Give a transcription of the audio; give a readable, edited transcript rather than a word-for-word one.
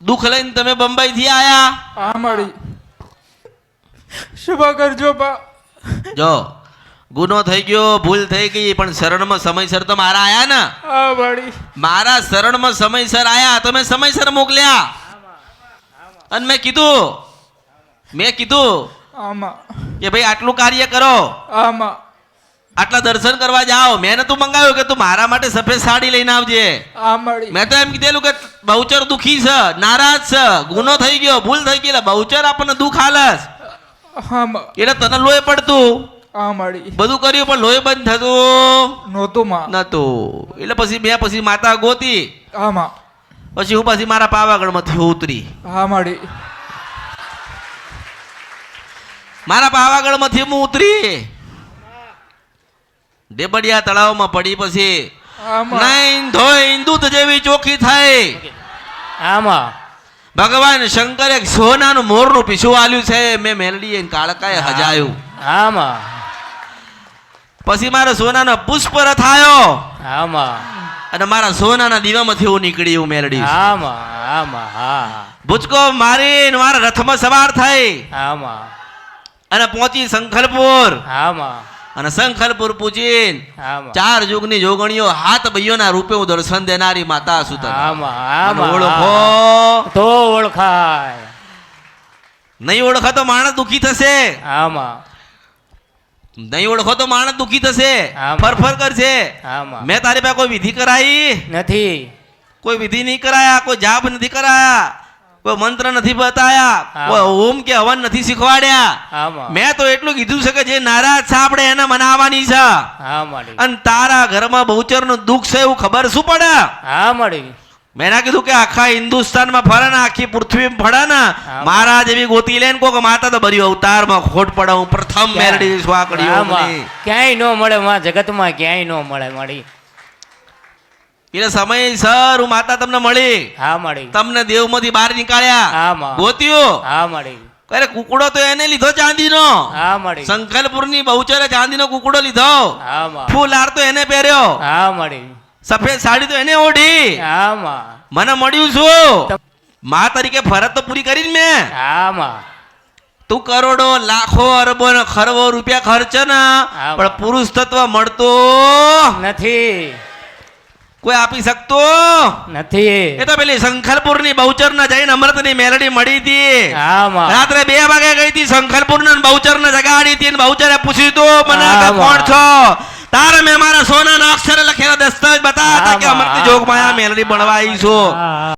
દુઃખ લઈને તમે બંબઈ થી આયા? હા માડી શુભા કરજો બા. જો ગુનો થઈ ગયો, ભૂલ થઈ ગઈ, પણ શરણમાં સમયસર તો મારા આયા ને. હા માડી મારા શરણમાં સમયસર આયા, તમે સમયસર મોકલ્યા. અને મેં કીધું આમાં કે ભાઈ આટલું કાર્ય કરો, આમાં આટલા દર્શન કરવા જાઓ. મેં નતું મંગાવ્યું કે તું મારા માટે સફેદ સાડી લઈને આવજે. હા માડી મેં તો એમ કીધેલું કે બહુચર દુખી છે, નારાજ છે, ગુનો થઈ ગયો, ભૂલ થઈ ગઈ, બહુચર આપણને દુઃખ હાલસ. હા એટલે તને લોહી પડતું, હા માડી બધું કર્યું, પણ લોહી બંધ થતું નહોતું માં નતું. એટલે પછી માતા ગોતી, આમાં પછી હું પાછી મારા પાવાગઢ માંથી ઉતરી. હા માડી મારા પાવાગઢ માંથી હું ઉતરી, ડેબડિયા તળાવમાં પડી. પછી આમાં નાઈન ધોઈન દૂધ જેવી ચોખ્ખી થાય. આમાં ભગવાન શંકરે સોનાનું મોરનું પીછું આલ્યું છે. મેં મેલડીએ કાળકાએ હજાયું. આમાં પછી મારો સોનાનો પુષ્પ રથ આવ્યો આમાં અને મારા સોનાના દીવામાંથી હું નીકળી. હું મેલડી આમાં આમાં હા ભૂચકો મારીને મારા રથમાં સવાર થઈ આમાં અને પહોંચી સંખલપુર. આમાં અને સંખલપુર પૂજીને આમાં 4 યુગની જોગણીઓ હાથ ભાઈઓના રૂપે હું દર્શન દેનારી માતા છું. તને આમાં અને આમાં ઓળખો તો ઓળખાય. નહીં ઓળખો તો માણસ દુખી થશે. આમાં નહીં ઓળખો તો માણસ દુખી થશે, આમાં. ફરફર કરશે. આમાં મેં તારી પાસે કોઈ વિધિ કરાઈ નથી. કોઈ વિધિ નહીં કરાયા, કોઈ જાપ નથી કરાયા, કોઈ મંત્ર નથી બતાયા, કોઈ હોમ કે હવન નથી શીખવાડ્યા. આમાં મેં તો એટલું કીધું છે કે જે નારાજ છે આપણે એને મનાવવાની છે. હા મળી અને તારા ઘરમાં બહુચરનું દુઃખ છે એવું ખબર શું પડે? હા મળી મેં ના કીધું કે આખા હિન્દુસ્તાનમાં ફરે ને આખી પૃથ્વીમાં ફરે ને, મારા જેવી ગોતી લે ને કોક માતા તો બરી અવતારમાં ખોટ પડે. હું પ્રથમ મેલડી સ્વાકડીઓ આમાં ક્યાંય ન મળે માં, જગતમાં ક્યાંય ન મળે મળી. એટલે સમયસર હું માતા તમને મળી, હા મળી તમને દેવમાંથી બહાર નીકાળ્યા, આમાં ગોત્યો. હા મળી અરે કુકડો તો એને લીધો ચાંદીનો. હા મળી સંખલપુરની બહુચરે ચાંદીનો કુકડો લીધો. આમાં ફૂલ હાર તો એને પહેર્યો, હા મળી સફેદ સાડી તો એને ઓઢી. આમાં મને મળ્યું છું માં તરીકે ફરજ તો પૂરી કરી ને મેં. આમાં તું કરોડો લાખો અરબો ને ખરબો રૂપિયા ખર્ચ ને, પણ પુરુષ તત્વ મળતો નથી. કોઈ આપી શકતો નથી. એ તો પેલી સંખલપુર ની બહુચર ના જઈને અમૃત ની મેલડી મળી હતી. આમાં રાત્રે 2 વાગે ગઈ હતી સંખલપુર ને બહુચર ને જગાડી હતી. બહુચરે પૂછ્યું તું મને કે આમાં. કોણ છો? તારે મેં મારા સોના ના અક્ષરે લખેલા દસ્તાવેજ બતાવ્યા હતા કે અમૃત જોગ માયા મેલડી બનવાઈ છું.